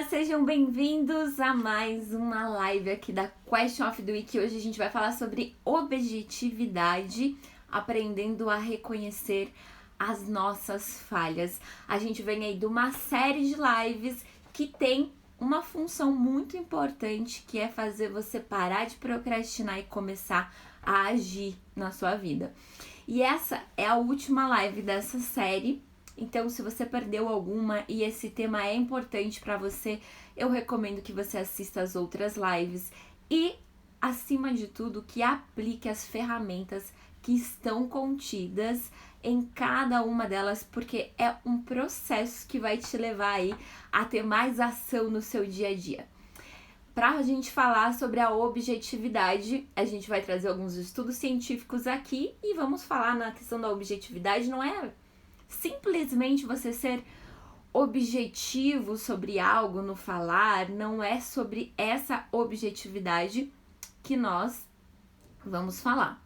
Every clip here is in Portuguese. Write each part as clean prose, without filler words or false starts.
Olá, sejam bem-vindos a mais uma live aqui da Question of the Week. Hoje a gente vai falar sobre objetividade, aprendendo a reconhecer as nossas falhas. A gente vem aí de uma série de lives que tem uma função muito importante, que é fazer você parar de procrastinar e começar a agir na sua vida. E essa é a última live dessa série. Então, se você perdeu alguma e esse tema é importante para você, eu recomendo que você assista as outras lives e, acima de tudo, que aplique as ferramentas que estão contidas em cada uma delas, porque é um processo que vai te levar aí a ter mais ação no seu dia a dia. Para a gente falar sobre a objetividade, a gente vai trazer alguns estudos científicos aqui e vamos falar na questão da objetividade. Não é simplesmente você ser objetivo sobre algo no falar, não é sobre essa objetividade que nós vamos falar.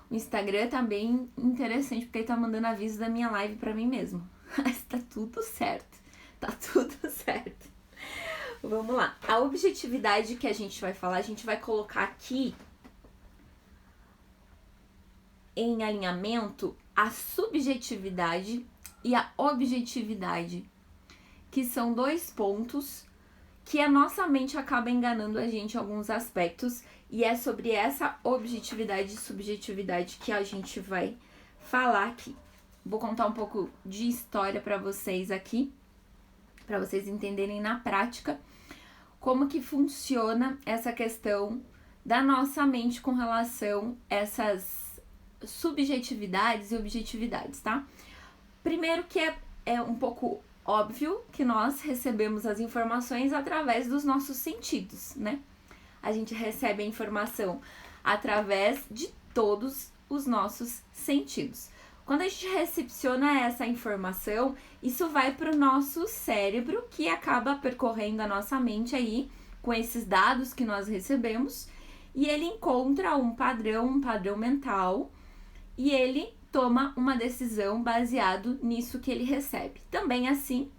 O Instagram tá bem interessante porque ele tá mandando aviso da minha live pra mim mesmo. Mas tá tudo certo, tá tudo certo. Vamos lá, a objetividade que a gente vai falar, a gente vai colocar aqui em alinhamento a subjetividade e a objetividade, que são dois pontos que a nossa mente acaba enganando a gente em alguns aspectos, e é sobre essa objetividade e subjetividade que a gente vai falar aqui. Vou contar um pouco de história para vocês aqui, para vocês entenderem na prática como que funciona essa questão da nossa mente com relação a essas subjetividades e objetividades, tá? Primeiro que é um pouco óbvio que nós recebemos as informações através dos nossos sentidos, né? A gente recebe a informação através de todos os nossos sentidos. Quando a gente recepciona essa informação, isso vai para o nosso cérebro, que acaba percorrendo a nossa mente aí com esses dados que nós recebemos, e ele encontra um padrão mental, e ele toma uma decisão baseado nisso que ele recebe. Também assim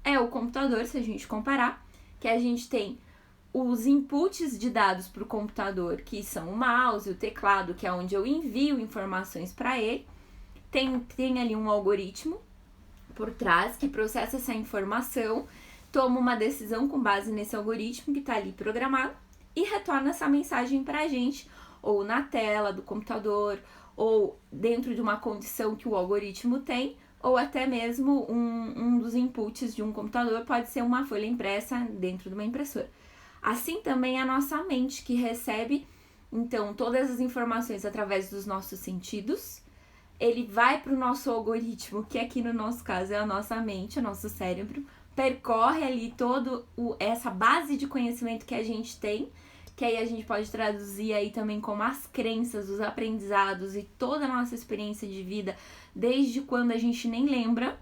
é o computador, se a gente comparar, que a gente tem os inputs de dados para o computador, que são o mouse, o teclado, que é onde eu envio informações para ele. Tem ali um algoritmo por trás que processa essa informação, toma uma decisão com base nesse algoritmo que está ali programado e retorna essa mensagem para a gente, ou na tela do computador, ou dentro de uma condição que o algoritmo tem, ou até mesmo um dos inputs de um computador pode ser uma folha impressa dentro de uma impressora. Assim também a nossa mente, que recebe, então, todas as informações através dos nossos sentidos, ele vai para o nosso algoritmo, que aqui no nosso caso é a nossa mente, o nosso cérebro, percorre ali toda essa base de conhecimento que a gente tem, que aí a gente pode traduzir aí também como as crenças, os aprendizados e toda a nossa experiência de vida, desde quando a gente nem lembra,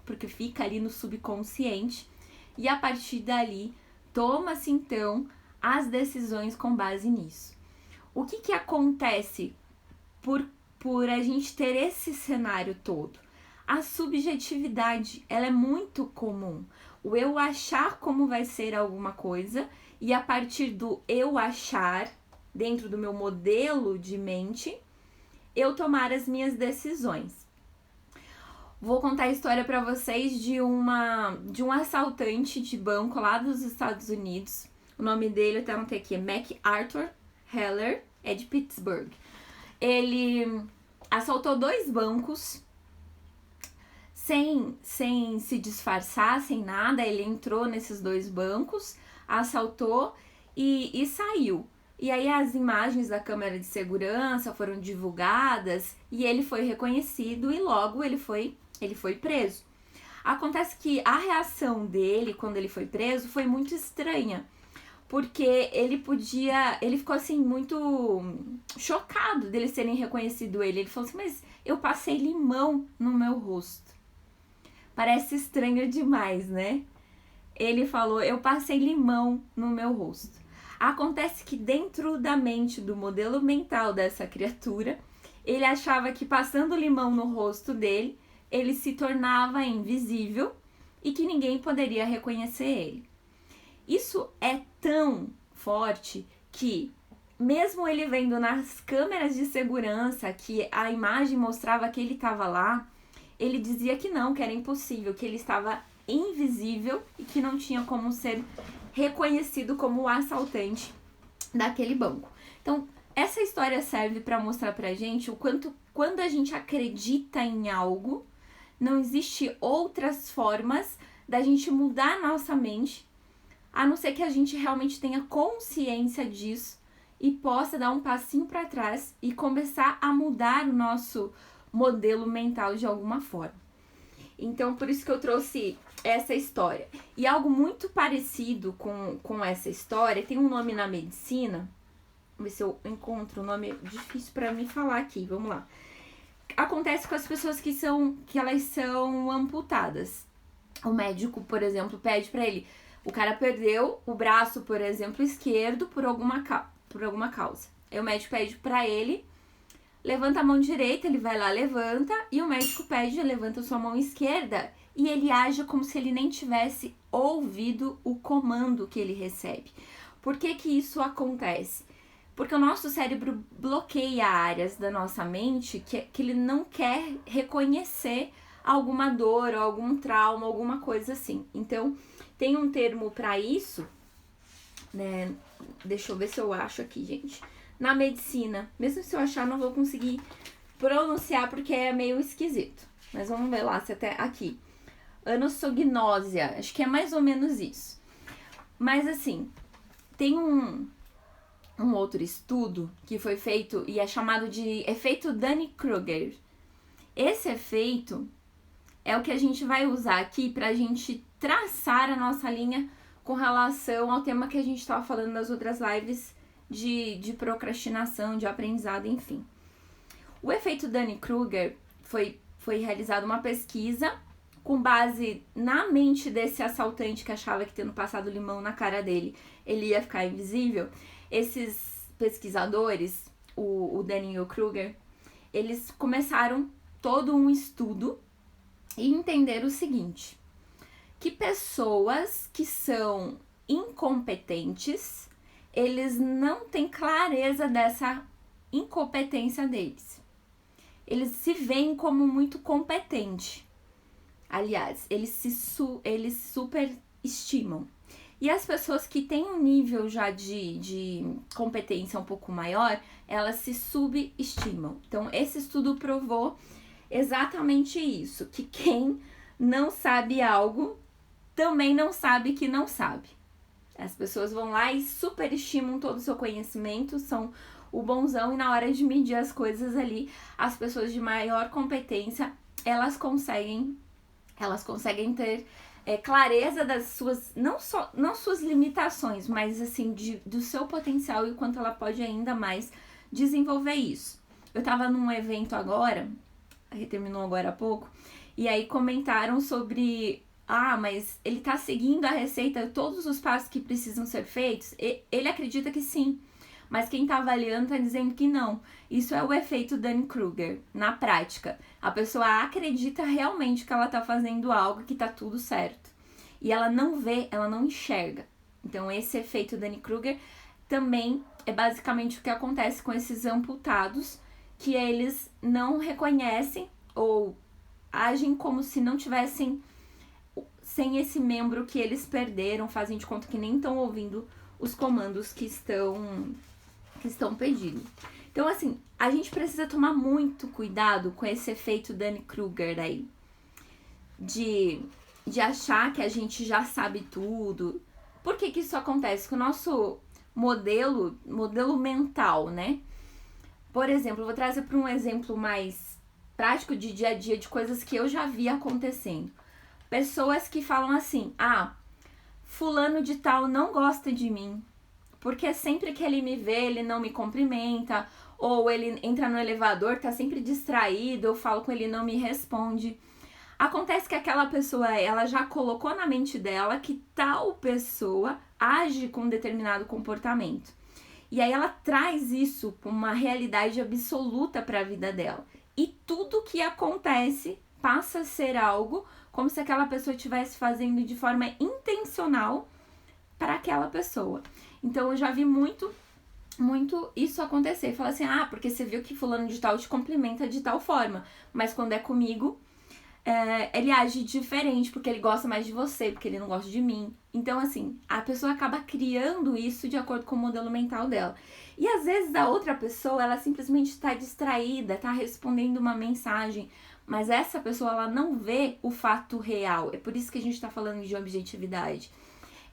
porque fica ali no subconsciente, e a partir dali toma-se então as decisões com base nisso. O que acontece por a gente ter esse cenário todo? A subjetividade, ela é muito comum. O eu achar como vai ser alguma coisa, e a partir do eu achar, dentro do meu modelo de mente, eu tomar as minhas decisões. Vou contar a história para vocês de um assaltante de banco lá dos Estados Unidos. O nome dele, até anotei aqui, é MacArthur Heller, é de Pittsburgh. Ele assaltou 2 bancos sem se disfarçar, sem nada. Ele entrou nesses 2 bancos, assaltou e saiu. E aí as imagens da câmera de segurança foram divulgadas e ele foi reconhecido e logo ele foi preso. Acontece que a reação dele quando ele foi preso foi muito estranha, porque ele ficou assim muito chocado deles terem reconhecido ele. Ele falou assim: mas eu passei limão no meu rosto. Parece estranho demais, né? Ele falou: eu passei limão no meu rosto. Acontece que dentro da mente, do modelo mental dessa criatura, ele achava que passando limão no rosto dele, ele se tornava invisível e que ninguém poderia reconhecer ele. isso é tão forte que, mesmo ele vendo nas câmeras de segurança que a imagem mostrava que ele estava lá, ele dizia que não, que era impossível, que ele estava invisível e que não tinha como ser reconhecido como o assaltante daquele banco. Então, essa história serve para mostrar pra gente o quanto, quando a gente acredita em algo, não existe outras formas da gente mudar a nossa mente, a não ser que a gente realmente tenha consciência disso e possa dar um passinho para trás e começar a mudar o nosso modelo mental de alguma forma. Então, por isso que eu trouxe essa história. E algo muito parecido com essa história, tem um nome na medicina, vamos ver se eu encontro o nome, difícil para mim falar aqui, vamos lá. Acontece com as pessoas que elas são amputadas. O médico, por exemplo, pede para ele, o cara perdeu o braço, por exemplo, esquerdo por alguma causa. Aí o médico pede para ele, levanta a mão direita, ele vai lá, levanta, e o médico pede, levanta sua mão esquerda, e ele age como se ele nem tivesse ouvido o comando que ele recebe. Por que que isso acontece? Porque o nosso cérebro bloqueia áreas da nossa mente que ele não quer reconhecer alguma dor, ou algum trauma, alguma coisa assim. Então, tem um termo para isso, né? Deixa eu ver se eu acho aqui, gente. Na medicina, mesmo se eu achar, não vou conseguir pronunciar porque é meio esquisito. Mas vamos ver lá se até aqui. Anosognosia, acho que é mais ou menos isso. Mas assim, tem um outro estudo que foi feito e é chamado de efeito Dunning-Kruger. Esse efeito é o que a gente vai usar aqui pra gente traçar a nossa linha com relação ao tema que a gente estava falando nas outras lives de procrastinação, de aprendizado, enfim. O efeito Dunning-Kruger foi realizada uma pesquisa com base na mente desse assaltante que achava que tendo passado limão na cara dele, ele ia ficar invisível. Esses pesquisadores, o Dunning e o Kruger, eles começaram todo um estudo e entenderam o seguinte, que pessoas que são incompetentes, eles não têm clareza dessa incompetência deles. Eles se veem como muito competentes. Aliás, eles superestimam. E as pessoas que têm um nível já de competência um pouco maior, elas se subestimam. Então, esse estudo provou exatamente isso, que quem não sabe algo, também não sabe que não sabe. As pessoas vão lá e superestimam todo o seu conhecimento, são o bonzão, e na hora de medir as coisas ali, as pessoas de maior competência, elas conseguem ter clareza das suas, não suas limitações, mas assim, do seu potencial e quanto ela pode ainda mais desenvolver isso. Eu tava num evento agora, terminou agora há pouco, e aí comentaram sobre, mas ele tá seguindo a receita, todos os passos que precisam ser feitos? Ele acredita que sim, mas quem tá avaliando tá dizendo que não. Isso é o efeito Dunning-Kruger, na prática. A pessoa acredita realmente que ela tá fazendo algo, que tá tudo certo. E ela não vê, ela não enxerga. Então, esse efeito Dunning-Kruger também é basicamente o que acontece com esses amputados, que eles não reconhecem ou agem como se não tivessem, sem esse membro que eles perderam, fazem de conta que nem estão ouvindo os comandos que estão pedindo. Então, assim, a gente precisa tomar muito cuidado com esse efeito Dunning-Kruger aí, de achar que a gente já sabe tudo. Por que que isso acontece? Com o nosso modelo mental, né? Por exemplo, eu vou trazer para um exemplo mais prático de dia a dia, de coisas que eu já vi acontecendo. Pessoas que falam assim, fulano de tal não gosta de mim, porque sempre que ele me vê, ele não me cumprimenta, ou ele entra no elevador, tá sempre distraído, eu falo com ele, não me responde. Acontece que aquela pessoa, ela já colocou na mente dela que tal pessoa age com um determinado comportamento. E aí ela traz isso para uma realidade absoluta para a vida dela. E tudo que acontece passa a ser algo como se aquela pessoa estivesse fazendo de forma intencional para aquela pessoa. Então eu já vi muito isso acontecer. Fala assim, porque você viu que fulano de tal te complimenta de tal forma, mas quando é comigo, ele age diferente, porque ele gosta mais de você, porque ele não gosta de mim. Então, assim, a pessoa acaba criando isso de acordo com o modelo mental dela. E às vezes a outra pessoa, ela simplesmente está distraída, está respondendo uma mensagem, mas essa pessoa, ela não vê o fato real. É por isso que a gente está falando de objetividade.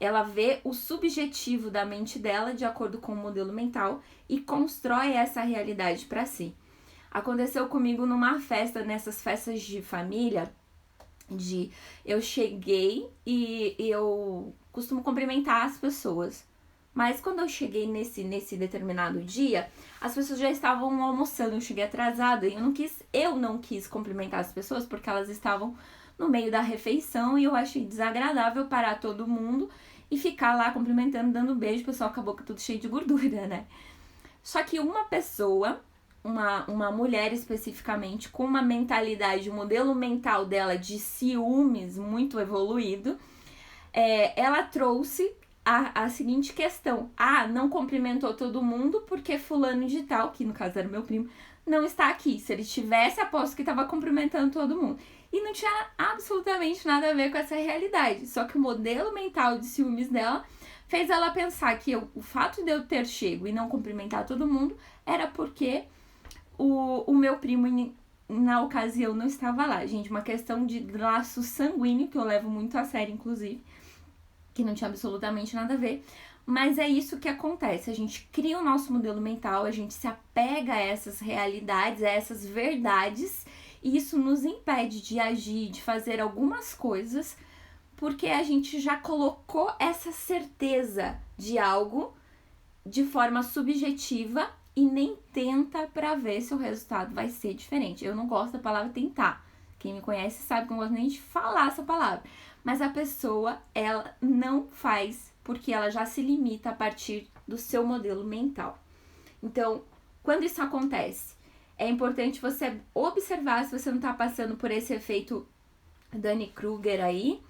Ela vê o subjetivo da mente dela de acordo com o modelo mental e constrói essa realidade para si. Aconteceu comigo numa festa, nessas festas de família, eu cheguei e eu costumo cumprimentar as pessoas. Mas quando eu cheguei nesse determinado dia, as pessoas já estavam almoçando, eu cheguei atrasada e eu não quis cumprimentar as pessoas porque elas estavam no meio da refeição e eu achei desagradável parar todo mundo e ficar lá cumprimentando, dando beijo, o pessoal acabou tudo cheio de gordura, né? Só que uma pessoa, uma mulher especificamente, com uma mentalidade, um modelo mental dela de ciúmes muito evoluído, ela trouxe a seguinte questão: não cumprimentou todo mundo porque fulano de tal, que no caso era meu primo, não está aqui. Se ele tivesse, aposto que estava cumprimentando todo mundo. E não tinha absolutamente nada a ver com essa realidade. Só que o modelo mental de ciúmes dela fez ela pensar que o fato de eu ter chego e não cumprimentar todo mundo era porque o meu primo na ocasião não estava lá. Gente, uma questão de laço sanguíneo, que eu levo muito a sério, inclusive, que não tinha absolutamente nada a ver. Mas é isso que acontece, a gente cria o nosso modelo mental, a gente se apega a essas realidades, a essas verdades, e isso nos impede de agir, de fazer algumas coisas, porque a gente já colocou essa certeza de algo de forma subjetiva e nem tenta para ver se o resultado vai ser diferente. Eu não gosto da palavra tentar. Quem me conhece sabe que eu não gosto nem de falar essa palavra. Mas a pessoa, ela não faz porque ela já se limita a partir do seu modelo mental. Então, quando isso acontece, é importante você observar se você não está passando por esse efeito Dunning-Kruger aí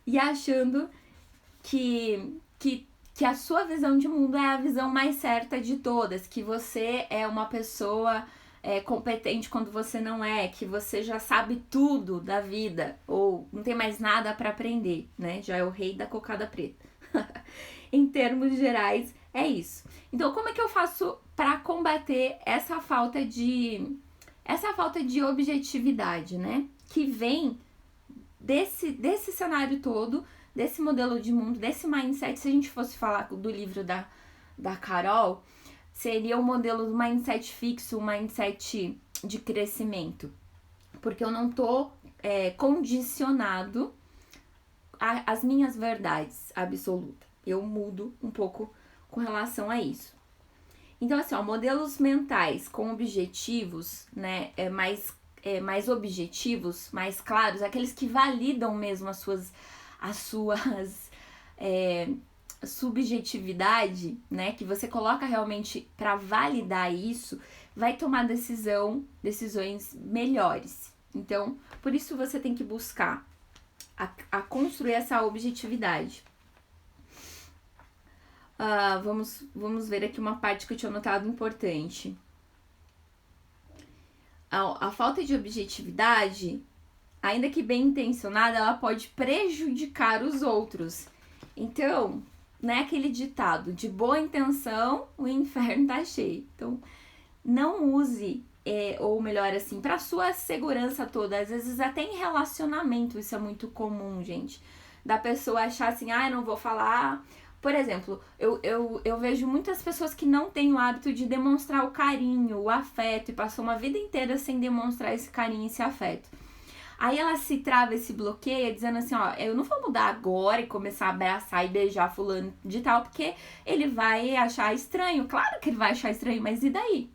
e achando que a sua visão de mundo é a visão mais certa de todas, que você é uma pessoa competente quando você não é, que você já sabe tudo da vida, ou não tem mais nada para aprender, né? Já é o rei da cocada preta. Em termos gerais, é isso. Então, como é que eu faço para combater essa falta de objetividade, né? Que vem desse cenário todo, desse modelo de mundo, desse mindset. Se a gente fosse falar do livro da Carol, seria o modelo do mindset fixo, o mindset de crescimento. Porque eu não tô condicionado às minhas verdades absolutas. Eu mudo um pouco com relação a isso. Então, assim, modelos mentais com objetivos, né, mais objetivos, mais claros, aqueles que validam mesmo as suas subjetividade, né, que você coloca realmente para validar isso, vai tomar decisões melhores. Então, por isso você tem que buscar a construir essa objetividade. Vamos ver aqui uma parte que eu tinha notado importante. A falta de objetividade, ainda que bem intencionada, ela pode prejudicar os outros. Então, né, aquele ditado, de boa intenção, o inferno tá cheio. Então, não use, ou melhor assim, pra sua segurança toda. Às vezes até em relacionamento isso é muito comum, gente. Da pessoa achar assim, eu não vou falar. Por exemplo, eu vejo muitas pessoas que não têm o hábito de demonstrar o carinho, o afeto, e passou uma vida inteira sem demonstrar esse carinho e esse afeto. Aí ela se trava, se bloqueia, dizendo assim, eu não vou mudar agora e começar a abraçar e beijar fulano de tal, porque ele vai achar estranho. Claro que ele vai achar estranho, mas e daí?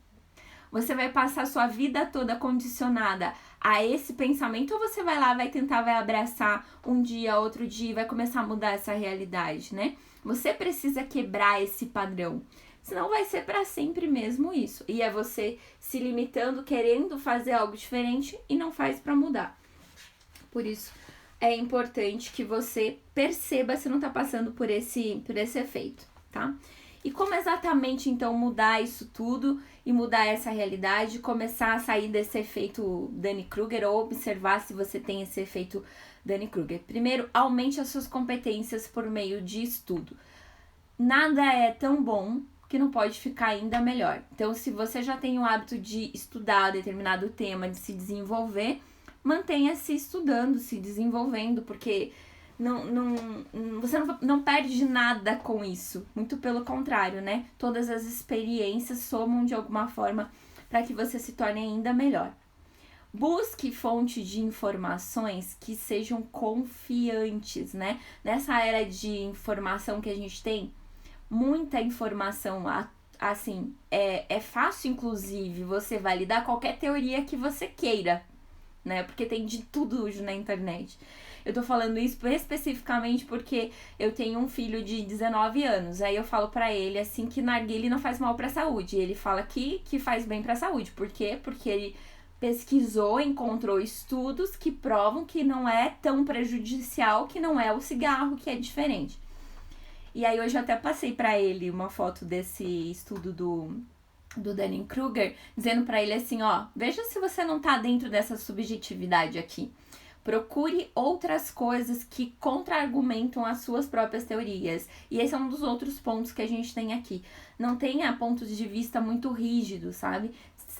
Você vai passar a sua vida toda condicionada a esse pensamento, ou você vai lá, vai abraçar um dia, outro dia, e vai começar a mudar essa realidade, né? Você precisa quebrar esse padrão. Senão vai ser para sempre mesmo isso. E é você se limitando, querendo fazer algo diferente e não faz para mudar. Por isso, é importante que você perceba se não tá passando por esse efeito, tá? E como exatamente, então, mudar isso tudo e mudar essa realidade, começar a sair desse efeito Dunning-Kruger ou observar se você tem esse efeito Dunning-Kruger? Primeiro, aumente as suas competências por meio de estudo. Nada é tão bom que não pode ficar ainda melhor. Então, se você já tem o hábito de estudar determinado tema, de se desenvolver, mantenha-se estudando, se desenvolvendo, porque você não perde nada com isso. Muito pelo contrário, né? Todas as experiências somam de alguma forma para que você se torne ainda melhor. Busque fontes de informações que sejam confiantes, né? Nessa era de informação que a gente tem, muita informação, assim, é fácil, inclusive, você validar qualquer teoria que você queira, né? Porque tem de tudo hoje na internet. Eu tô falando isso especificamente porque eu tenho um filho de 19 anos. Aí eu falo pra ele, assim, que narguilé não faz mal pra saúde. E ele fala que faz bem pra saúde. Por quê? Porque ele pesquisou, encontrou estudos que provam que não é tão prejudicial, que não é o cigarro, que é diferente. E aí hoje eu até passei pra ele uma foto desse estudo do Dunning-Kruger, dizendo pra ele assim, ó, veja se você não tá dentro dessa subjetividade aqui. Procure outras coisas que contra-argumentam as suas próprias teorias. E esse é um dos outros pontos que a gente tem aqui. Não tenha pontos de vista muito rígidos, sabe?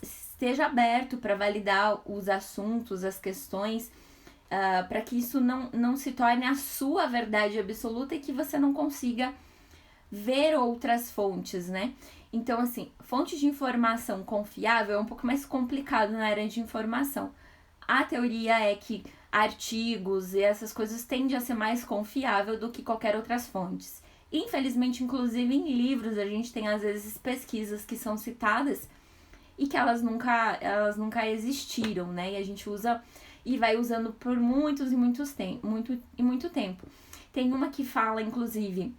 Esteja aberto para validar os assuntos, as questões, para que isso não se torne a sua verdade absoluta e que você não consiga ver outras fontes, né? Então, assim, fonte de informação confiável é um pouco mais complicado na era de informação. A teoria é que artigos e essas coisas tendem a ser mais confiável do que qualquer outras fontes. Infelizmente, inclusive em livros, a gente tem às vezes pesquisas que são citadas e que elas nunca existiram, né? E a gente usa e vai usando por muito tempo. Tem uma que fala, inclusive,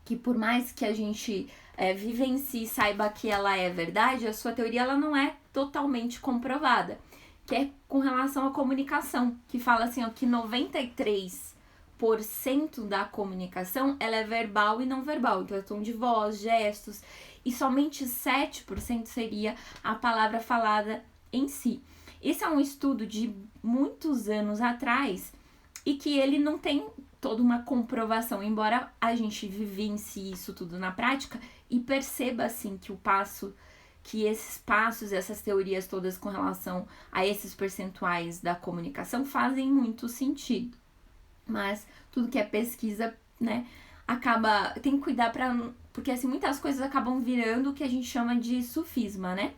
que por mais que a gente vivencie e saiba que ela é verdade, a sua teoria ela não é totalmente comprovada, que é com relação à comunicação, que fala assim, ó, que 93% da comunicação ela é verbal e não verbal, então é tom de voz, gestos, e somente 7% seria a palavra falada em si. Esse é um estudo de muitos anos atrás e que ele não tem toda uma comprovação, embora a gente vivencie isso tudo na prática e perceba assim que esses passos, essas teorias todas com relação a esses percentuais da comunicação fazem muito sentido. Mas tudo que é pesquisa, né, tem que cuidar porque assim, muitas coisas acabam virando o que a gente chama de sufisma, né?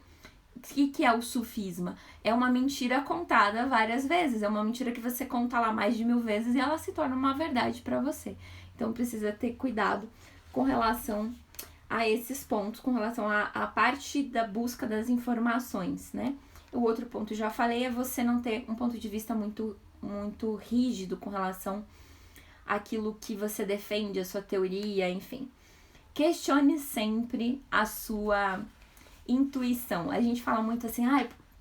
O que é o sufisma? É uma mentira contada várias vezes, é uma mentira que você conta lá mais de 1000 vezes e ela se torna uma verdade para você. Então precisa ter cuidado com relação a esses pontos, com relação à parte da busca das informações, né? O outro ponto, já falei, é você não ter um ponto de vista muito rígido com relação àquilo que você defende, a sua teoria, enfim. Questione sempre a sua intuição. A gente fala muito assim,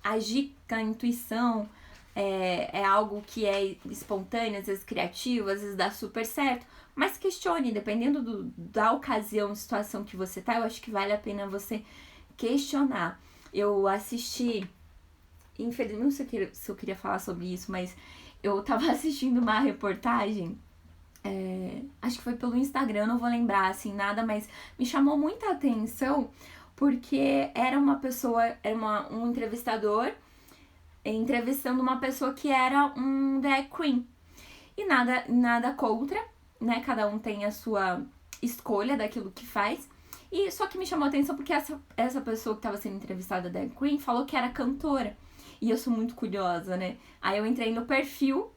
agir com a intuição é algo que é espontâneo, às vezes criativo, às vezes dá super certo. Mas questione, dependendo da ocasião, situação que você tá, eu acho que vale a pena você questionar. Eu assisti, infelizmente, não sei se eu queria falar sobre isso, mas eu tava assistindo uma reportagem, acho que foi pelo Instagram, não vou lembrar assim nada, mas me chamou muita atenção, porque era uma pessoa, um entrevistador entrevistando uma pessoa que era um drag queen. E nada contra, né? Cada um tem a sua escolha daquilo que faz. E só que me chamou a atenção porque essa pessoa que estava sendo entrevistada, drag queen, falou que era cantora. E eu sou muito curiosa, né? Aí eu entrei no perfil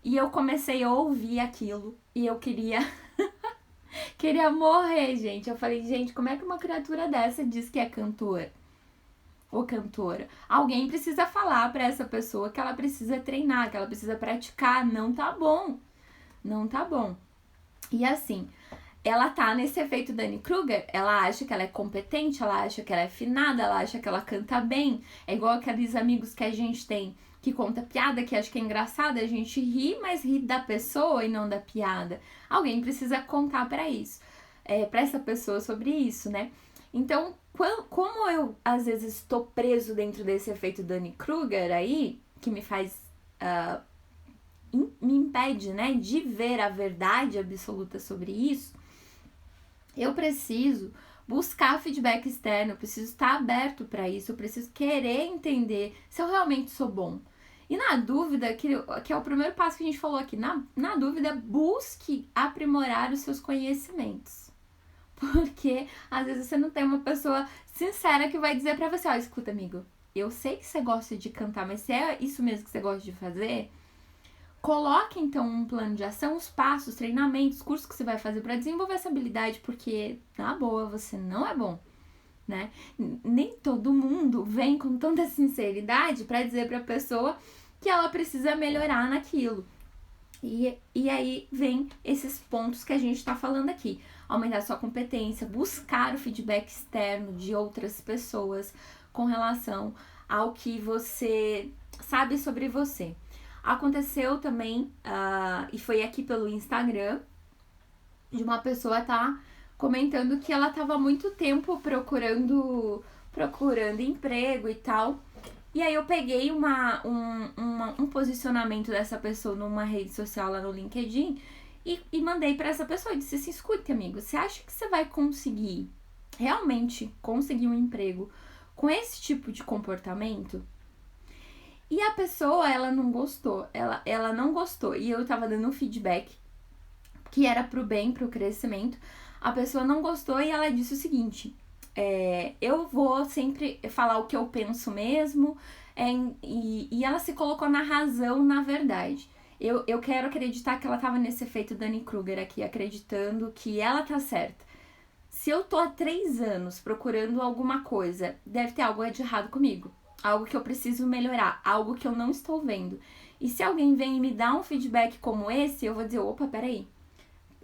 e eu comecei a ouvir aquilo. E eu queria morrer, gente. Eu falei, gente, como é que uma criatura dessa diz que é cantora? Ou cantora? Alguém precisa falar pra essa pessoa que ela precisa treinar, que ela precisa praticar. Não tá bom. Não tá bom. E assim, ela tá nesse efeito Dunning-Kruger, ela acha que ela é competente, ela acha que ela é afinada, ela acha que ela canta bem. É igual aqueles amigos que a gente tem que conta piada, que acha que é engraçada, a gente ri, mas ri da pessoa e não da piada. Alguém precisa contar para essa pessoa sobre isso, né? Então, como eu às vezes estou preso dentro desse efeito Dunning-Kruger aí, que me faz me impede, né, de ver a verdade absoluta sobre isso, eu preciso buscar feedback externo, eu preciso estar aberto para isso, eu preciso querer entender se eu realmente sou bom. E na dúvida, que é o primeiro passo que a gente falou aqui, na dúvida, busque aprimorar os seus conhecimentos. Porque às vezes você não tem uma pessoa sincera que vai dizer pra você, ó, escuta, amigo, eu sei que você gosta de cantar, mas se é isso mesmo que você gosta de fazer, coloque então um plano de ação, os passos, treinamentos, cursos que você vai fazer para desenvolver essa habilidade, porque na boa você não é bom, né? Nem todo mundo vem com tanta sinceridade para dizer para a pessoa que ela precisa melhorar naquilo. E aí vem esses pontos que a gente está falando aqui. Aumentar sua competência, buscar o feedback externo de outras pessoas com relação ao que você sabe sobre você. Aconteceu também, e foi aqui pelo Instagram, de uma pessoa comentando que ela estava há muito tempo procurando emprego e tal. E aí eu peguei um posicionamento dessa pessoa numa rede social lá no LinkedIn e mandei para essa pessoa e disse assim, escute, amigo, você acha que você vai conseguir realmente conseguir um emprego com esse tipo de comportamento? E a pessoa, ela não gostou, ela não gostou, e eu tava dando um feedback que era pro bem, pro crescimento, a pessoa não gostou e ela disse o seguinte, eu vou sempre falar o que eu penso mesmo, e ela se colocou na razão, na verdade. Eu quero acreditar que ela tava nesse efeito Dunning-Kruger aqui, acreditando que ela tá certa. Se eu tô há 3 anos procurando alguma coisa, deve ter algo de errado comigo. Algo que eu preciso melhorar, algo que eu não estou vendo. E se alguém vem e me dá um feedback como esse, eu vou dizer, opa, peraí,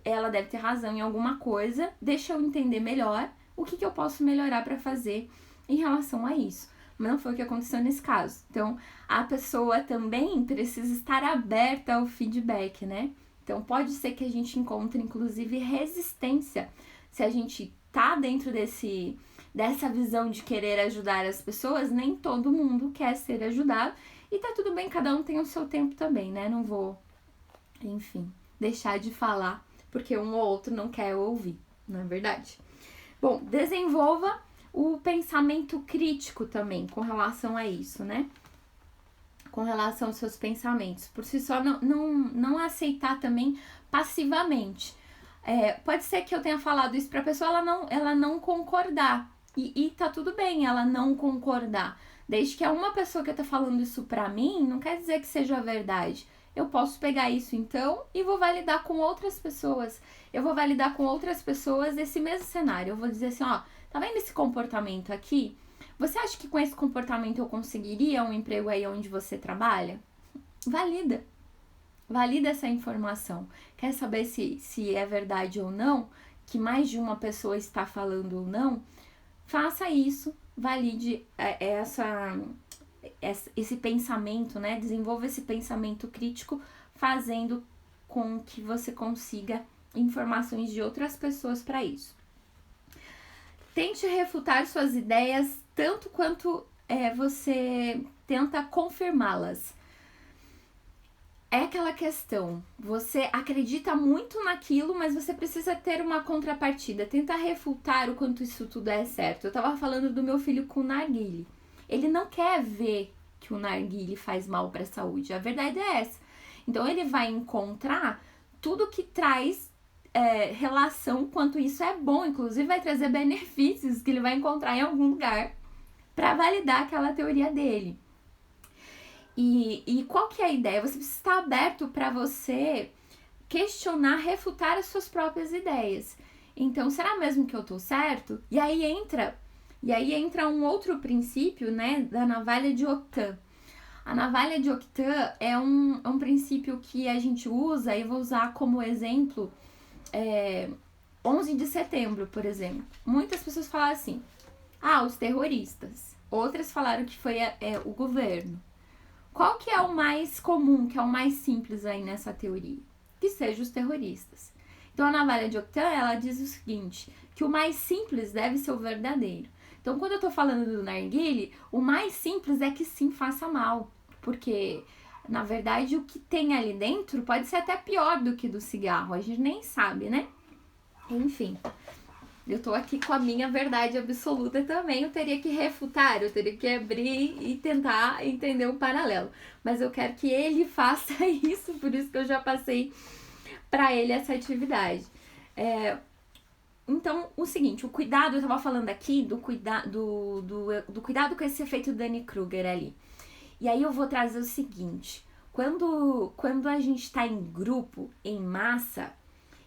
ela deve ter razão em alguma coisa, deixa eu entender melhor o que eu posso melhorar para fazer em relação a isso. Mas não foi o que aconteceu nesse caso. Então, a pessoa também precisa estar aberta ao feedback, né? Então, pode ser que a gente encontre, inclusive, resistência se a gente tá dentro dessa visão de querer ajudar as pessoas. Nem todo mundo quer ser ajudado. E tá tudo bem, cada um tem o seu tempo também, né? Não vou, enfim, deixar de falar porque um ou outro não quer ouvir, não é verdade? Bom, desenvolva o pensamento crítico também com relação a isso, né? Com relação aos seus pensamentos. Por si só, não aceitar também passivamente. Pode ser que eu tenha falado isso pra pessoa, ela não concordar. E tá tudo bem ela não concordar. Desde que é uma pessoa que tá falando isso pra mim, não quer dizer que seja verdade. Eu posso pegar isso então e vou validar com outras pessoas. Eu vou validar com outras pessoas esse mesmo cenário. Eu vou dizer assim, ó, tá vendo esse comportamento aqui? Você acha que com esse comportamento eu conseguiria um emprego aí onde você trabalha? Valida. Valida essa informação. Quer saber se é verdade ou não? Que mais de uma pessoa está falando ou não? Faça isso. Valide esse pensamento, né? Desenvolva esse pensamento crítico, fazendo com que você consiga informações de outras pessoas para isso. Tente refutar suas ideias tanto quanto você tenta confirmá-las. É aquela questão, você acredita muito naquilo, mas você precisa ter uma contrapartida, tenta refutar o quanto isso tudo é certo. Eu tava falando do meu filho com o narguile. Ele não quer ver que o narguile faz mal para a saúde, a verdade é essa. Então ele vai encontrar tudo que traz relação quanto isso é bom, inclusive vai trazer benefícios que ele vai encontrar em algum lugar para validar aquela teoria dele. E qual que é a ideia? Você precisa estar aberto para você questionar, refutar as suas próprias ideias. Então, será mesmo que eu tô certo? E aí entra um outro princípio, né, da navalha de Ockham. A navalha de Ockham é um princípio que a gente usa, e vou usar como exemplo 11 de setembro, por exemplo. Muitas pessoas falaram assim, os terroristas. Outras falaram que foi o governo. Qual que é o mais comum, que é o mais simples aí nessa teoria? Que sejam os terroristas. Então a navalha de Ockham, ela diz o seguinte, que o mais simples deve ser o verdadeiro. Então quando eu tô falando do narguilé, o mais simples é que sim faça mal, porque na verdade o que tem ali dentro pode ser até pior do que do cigarro, a gente nem sabe, né? Enfim, eu tô aqui com a minha verdade absoluta também, eu teria que refutar, eu teria que abrir e tentar entender o paralelo. Mas eu quero que ele faça isso, por isso que eu já passei para ele essa atividade. Então, o seguinte, o cuidado, eu tava falando aqui do cuidado com esse efeito Dunning-Kruger ali. E aí eu vou trazer o seguinte, quando a gente tá em grupo, em massa,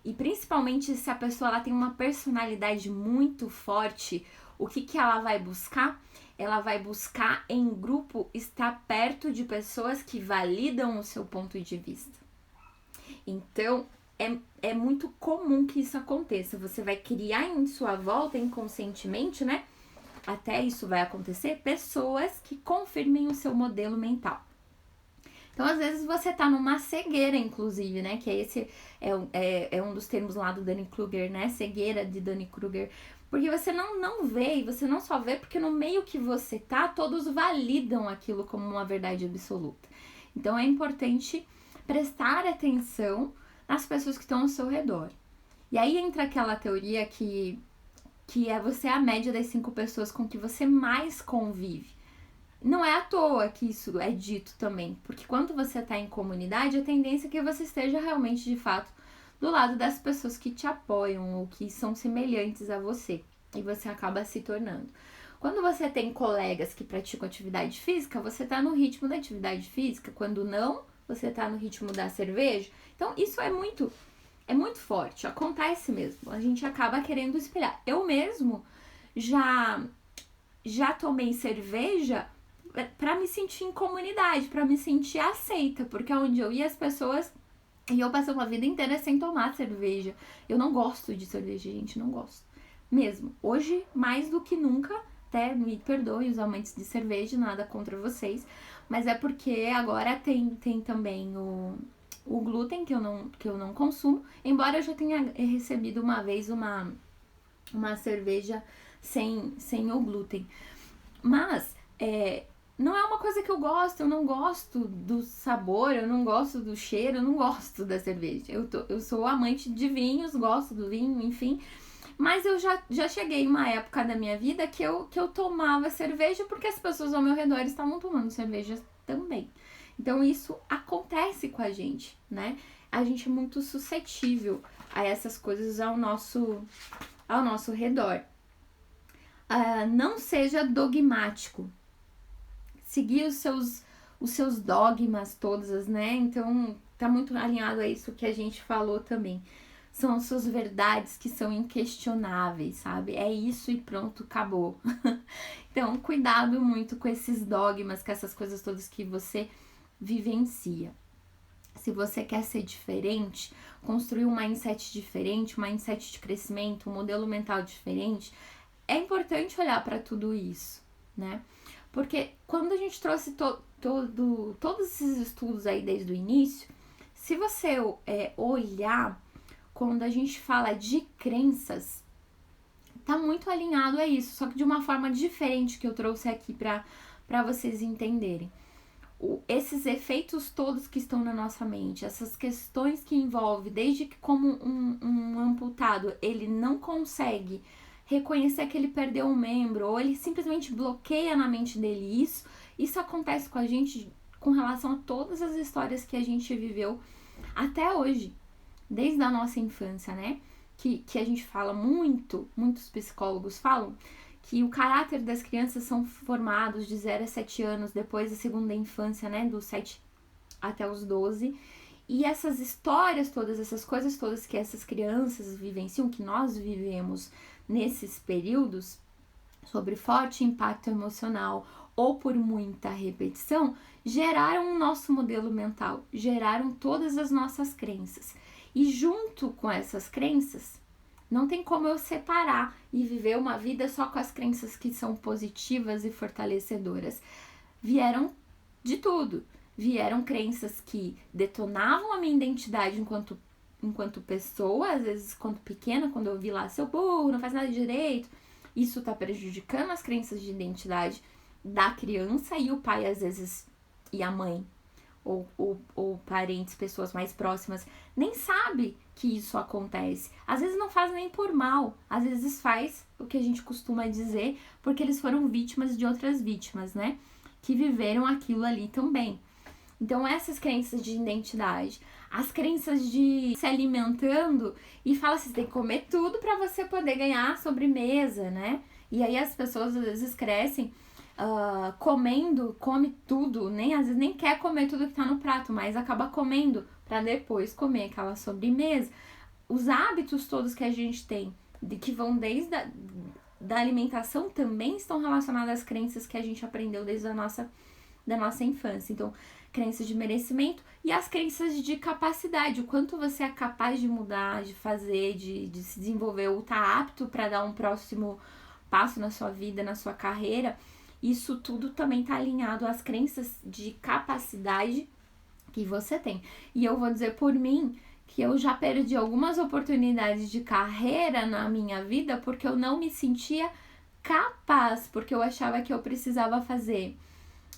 e principalmente se a pessoa ela tem uma personalidade muito forte, o que ela vai buscar? Ela vai buscar em grupo estar perto de pessoas que validam o seu ponto de vista. Então, é muito comum que isso aconteça. Você vai criar em sua volta, inconscientemente, né? Até isso vai acontecer, pessoas que confirmem o seu modelo mental. Então, às vezes, você tá numa cegueira, inclusive, né? Que esse é um dos termos lá do Dunning-Kruger, né? Cegueira de Dunning-Kruger. Porque você não vê, e você não só vê porque no meio que você tá, todos validam aquilo como uma verdade absoluta. Então, é importante prestar atenção nas pessoas que estão ao seu redor. E aí entra aquela teoria que é você a média das 5 pessoas com que você mais convive. Não é à toa que isso é dito também, porque quando você está em comunidade, a tendência é que você esteja realmente, de fato, do lado das pessoas que te apoiam ou que são semelhantes a você, e você acaba se tornando. Quando você tem colegas que praticam atividade física, você está no ritmo da atividade física, quando não, você está no ritmo da cerveja. Então, isso é muito forte, acontece mesmo, a gente acaba querendo espelhar. Eu mesmo já tomei cerveja para me sentir em comunidade, para me sentir aceita, porque onde eu ia as pessoas, e eu passei uma vida inteira sem tomar cerveja. Eu não gosto de cerveja, gente, não gosto. Mesmo, hoje mais do que nunca, até me perdoem os amantes de cerveja, nada contra vocês, mas é porque agora tem também o glúten que eu não consumo, embora eu já tenha recebido uma vez uma cerveja sem o glúten. Mas não é uma coisa que eu gosto não do sabor, eu não gosto do cheiro, eu não gosto da cerveja. Eu sou amante de vinhos, gosto do vinho, enfim. Mas eu já cheguei em uma época da minha vida que eu tomava cerveja porque as pessoas ao meu redor estavam tomando cerveja também. Então isso acontece com a gente, né? A gente é muito suscetível a essas coisas ao nosso redor. Não seja dogmático. Seguir os seus dogmas todas, né? Então, tá muito alinhado a isso que a gente falou também. São as suas verdades que são inquestionáveis, sabe? É isso e pronto, acabou. Então, cuidado muito com esses dogmas, com essas coisas todas que você vivencia. Se você quer ser diferente, construir um mindset diferente, um mindset de crescimento, um modelo mental diferente, é importante olhar para tudo isso, né? Porque quando a gente trouxe todos esses estudos aí desde o início, se você olhar, quando a gente fala de crenças, tá muito alinhado a isso, só que de uma forma diferente que eu trouxe aqui para vocês entenderem. Esses efeitos todos que estão na nossa mente, essas questões que envolvem, desde que como um amputado, ele não consegue reconhecer que ele perdeu um membro, ou ele simplesmente bloqueia na mente dele isso acontece com a gente com relação a todas as histórias que a gente viveu até hoje, desde a nossa infância, né? Que a gente fala muitos psicólogos falam, que o caráter das crianças são formados de 0 a 7 anos, depois da segunda infância, né, dos 7 até os 12, e essas histórias todas, essas coisas todas que essas crianças vivenciam, que nós vivemos nesses períodos, sobre forte impacto emocional ou por muita repetição, geraram o nosso modelo mental, geraram todas as nossas crenças. E junto com essas crenças, não tem como eu separar e viver uma vida só com as crenças que são positivas e fortalecedoras. Vieram de tudo. vieram crenças que detonavam a minha identidade enquanto pessoa, às vezes quando pequena, quando eu vi lá, seu burro, não faz nada direito, isso tá prejudicando as crenças de identidade da criança, e o pai, às vezes, e a mãe, ou parentes, pessoas mais próximas, nem sabe que isso acontece. Às vezes não faz nem por mal, às vezes faz o que a gente costuma dizer, porque eles foram vítimas de outras vítimas, né? Que viveram aquilo ali também. Então, essas crenças de identidade, as crenças de se alimentando, e fala assim, você tem que comer tudo para você poder ganhar sobremesa, né? E aí as pessoas às vezes crescem come tudo, às vezes nem quer comer tudo que tá no prato, mas acaba comendo para depois comer aquela sobremesa. Os hábitos todos que a gente tem, que vão desde da alimentação, também estão relacionados às crenças que a gente aprendeu desde da nossa infância. Então, crenças de merecimento e as crenças de capacidade, o quanto você é capaz de mudar, de fazer, de se desenvolver, ou tá apto para dar um próximo passo na sua vida, na sua carreira. Isso tudo também tá alinhado às crenças de capacidade que você tem. E eu vou dizer por mim que eu já perdi algumas oportunidades de carreira na minha vida porque eu não me sentia capaz, porque eu achava que eu precisava fazer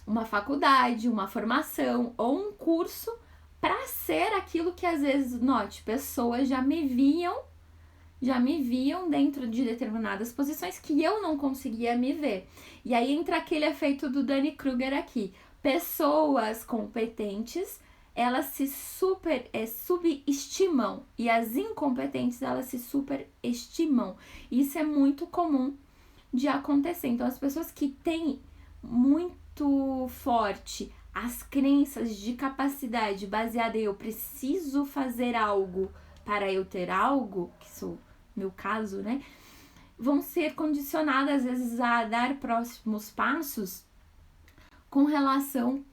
uma faculdade, uma formação ou um curso para ser aquilo que às vezes, pessoas já me viam dentro de determinadas posições que eu não conseguia me ver. E aí entra aquele efeito do Dunning Kruger aqui. Pessoas competentes, elas se subestimam, e as incompetentes, elas se superestimam. Isso é muito comum de acontecer. Então, as pessoas que têm muito forte as crenças de capacidade baseada em eu preciso fazer algo para eu ter algo, que sou meu caso, né? Vão ser condicionadas, às vezes, a dar próximos passos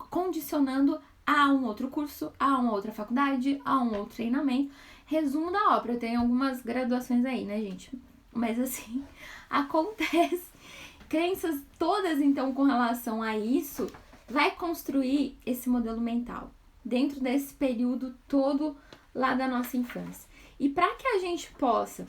condicionando a um outro curso, a uma outra faculdade, a um outro treinamento. Resumo da obra, eu tenho algumas graduações aí, né, gente? Mas assim, acontece. Crenças todas, então, com relação a isso, vai construir esse modelo mental dentro desse período todo lá da nossa infância. E para que a gente possa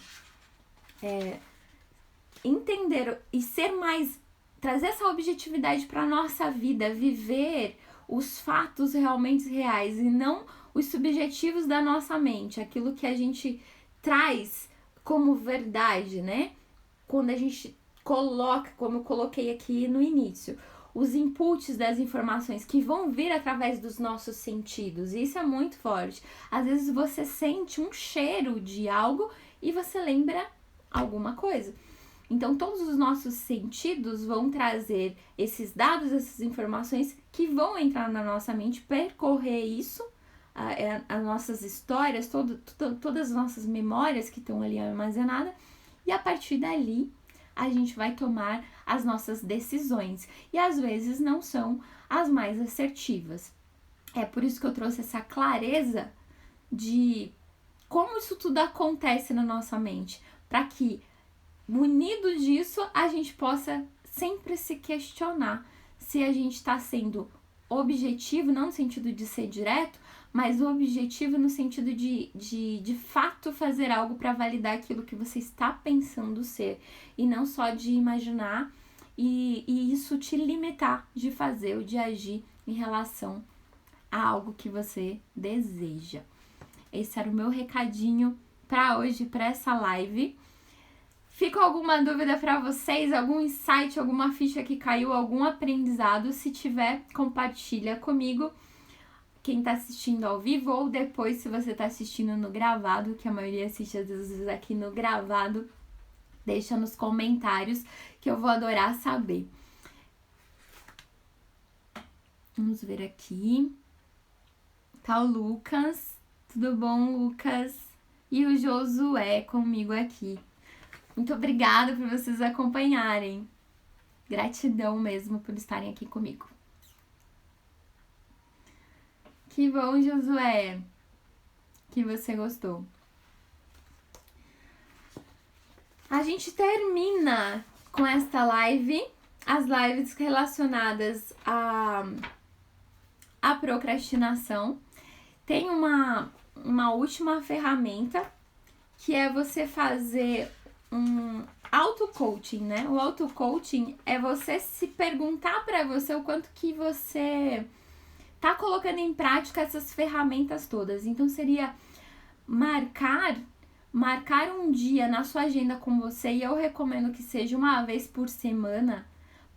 entender e ser mais, trazer essa objetividade para nossa vida, viver os fatos realmente reais e não os subjetivos da nossa mente, aquilo que a gente traz como verdade, né? Quando a gente coloca, como eu coloquei aqui no início, os inputs das informações que vão vir através dos nossos sentidos. Isso é muito forte. Às vezes você sente um cheiro de algo e você lembra alguma coisa. Então, todos os nossos sentidos vão trazer esses dados, essas informações que vão entrar na nossa mente, percorrer isso, as nossas histórias, todas as nossas memórias que estão ali armazenadas, e a partir dali a gente vai tomar as nossas decisões. E às vezes não são as mais assertivas. É por isso que eu trouxe essa clareza de como isso tudo acontece na nossa mente, para que, munido disso, a gente possa sempre se questionar se a gente está sendo objetivo, não no sentido de ser direto, mas objetivo no sentido de fato fazer algo para validar aquilo que você está pensando ser, e não só de imaginar e isso te limitar de fazer ou de agir em relação a algo que você deseja. Esse era o meu recadinho para hoje, para essa live. Ficou alguma dúvida para vocês? Algum insight, alguma ficha que caiu, algum aprendizado? Se tiver, compartilha comigo. Quem tá assistindo ao vivo, ou depois, se você tá assistindo no gravado, que a maioria assiste às vezes aqui no gravado, deixa nos comentários que eu vou adorar saber. Vamos ver aqui. Tá o Lucas. Tudo bom, Lucas? E o Josué comigo aqui. Muito obrigada por vocês acompanharem. Gratidão mesmo por estarem aqui comigo. Que bom, Josué, que você gostou. A gente termina com esta live, as lives relacionadas a procrastinação. Tem uma última ferramenta, que é você fazer um auto-coaching, né? O auto-coaching é você se perguntar para você o quanto que você tá colocando em prática essas ferramentas todas. Então, seria marcar um dia na sua agenda com você, e eu recomendo que seja uma vez por semana,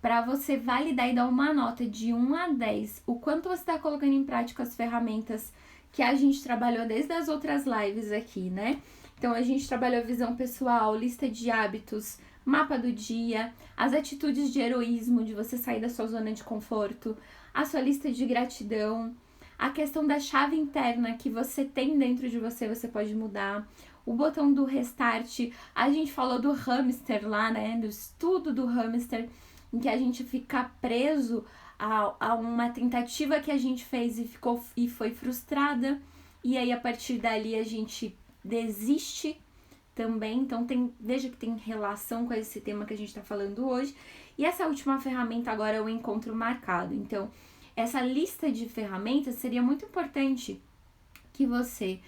para você validar e dar uma nota de 1 a 10, o quanto você está colocando em prática as ferramentas que a gente trabalhou desde as outras lives aqui, né? Então, a gente trabalhou visão pessoal, lista de hábitos, mapa do dia, as atitudes de heroísmo, de você sair da sua zona de conforto, a sua lista de gratidão, a questão da chave interna que você tem dentro de você, você pode mudar, o botão do restart, a gente falou do hamster lá, né, do estudo do hamster, em que a gente fica preso a uma tentativa que a gente fez e foi frustrada, e aí a partir dali a gente desiste também. Então veja que tem relação com esse tema que a gente está falando hoje. E essa última ferramenta agora é o encontro marcado. Então, essa lista de ferramentas seria muito importante que você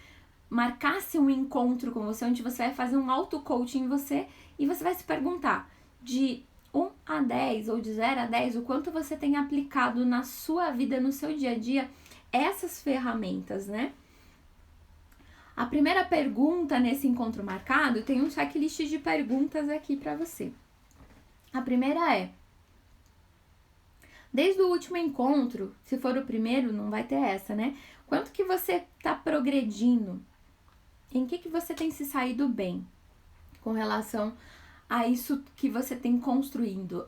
marcasse um encontro com você, onde você vai fazer um auto-coaching em você, e você vai se perguntar de 1 a 10 ou de 0 a 10, o quanto você tem aplicado na sua vida, no seu dia a dia, essas ferramentas, né? A primeira pergunta nesse encontro marcado, tem um checklist de perguntas aqui para você. A primeira é: desde o último encontro, se for o primeiro, não vai ter essa, né? Quanto que você tá progredindo? Em que você tem se saído bem com relação a isso que você tem construído?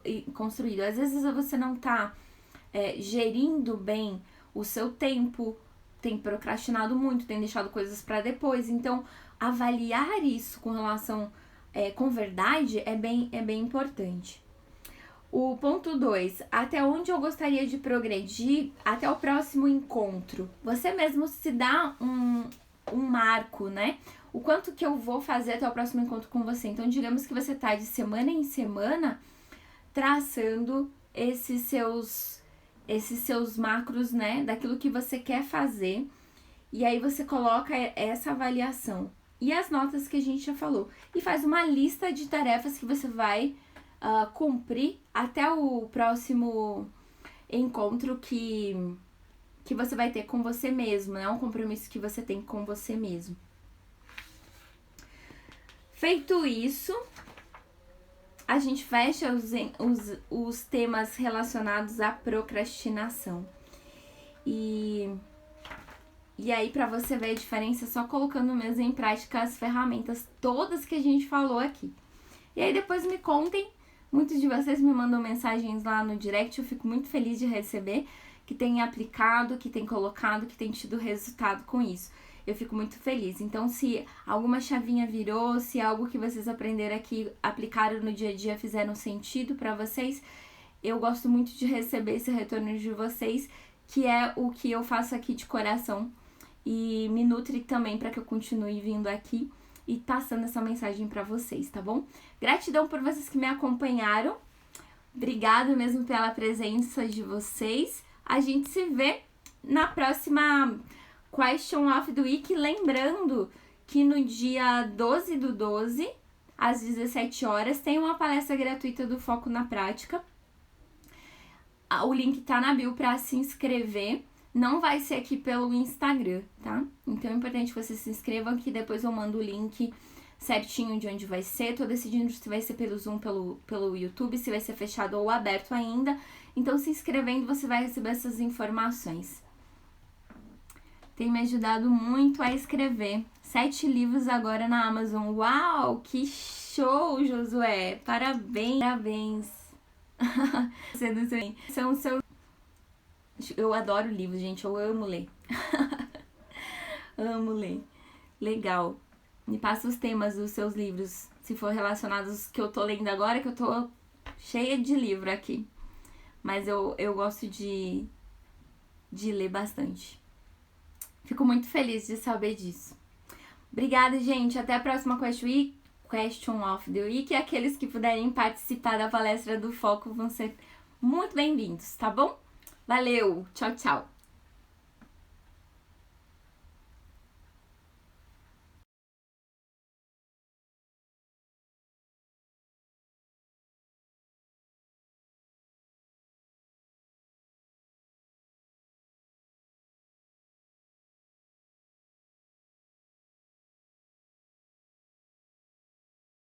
Às vezes você não tá gerindo bem o seu tempo, tem procrastinado muito, tem deixado coisas para depois. Então, avaliar isso com relação, com verdade, é bem importante. O ponto 2, até onde eu gostaria de progredir até o próximo encontro. Você mesmo se dá um marco, né? O quanto que eu vou fazer até o próximo encontro com você. Então, digamos que você tá de semana em semana traçando esses seus macros, né? Daquilo que você quer fazer. E aí você coloca essa avaliação. E as notas que a gente já falou. E faz uma lista de tarefas que você vai cumprir até o próximo encontro que você vai ter com você mesmo, né? Um compromisso que você tem com você mesmo. Feito isso, a gente fecha os temas relacionados à procrastinação. E aí, para você ver a diferença, só colocando mesmo em prática as ferramentas todas que a gente falou aqui. E aí, depois me contem. Muitos de vocês me mandam mensagens lá no direct, eu fico muito feliz de receber, que tem aplicado, que tem colocado, que tem tido resultado com isso. Eu fico muito feliz. Então, se alguma chavinha virou, se algo que vocês aprenderam aqui, aplicaram no dia a dia, fizeram sentido para vocês, eu gosto muito de receber esse retorno de vocês, que é o que eu faço aqui de coração, e me nutre também para que eu continue vindo aqui e passando essa mensagem para vocês, tá bom? Gratidão por vocês que me acompanharam. Obrigada mesmo pela presença de vocês. A gente se vê na próxima Question of the Week. Lembrando que no dia 12/12, às 17 horas, tem uma palestra gratuita do Foco na Prática. O link tá na bio para se inscrever. Não vai ser aqui pelo Instagram, tá? Então é importante que vocês se inscrevam, que depois eu mando o link certinho de onde vai ser. Tô decidindo se vai ser pelo Zoom, pelo YouTube, se vai ser fechado ou aberto ainda. Então, se inscrevendo, você vai receber essas informações. Tem me ajudado muito a escrever. 7 livros agora na Amazon. Uau, que show, Josué! Parabéns! Parabéns! São seus... Eu adoro livros, gente. Eu amo ler. Amo ler. Legal. Me passa os temas dos seus livros, se for relacionados aos que eu tô lendo agora, que eu tô cheia de livro aqui. Mas eu gosto de ler bastante. Fico muito feliz de saber disso. Obrigada, gente. Até a próxima Question of the Week. E aqueles que puderem participar da palestra do Foco vão ser muito bem-vindos, tá bom? Valeu! Tchau, tchau!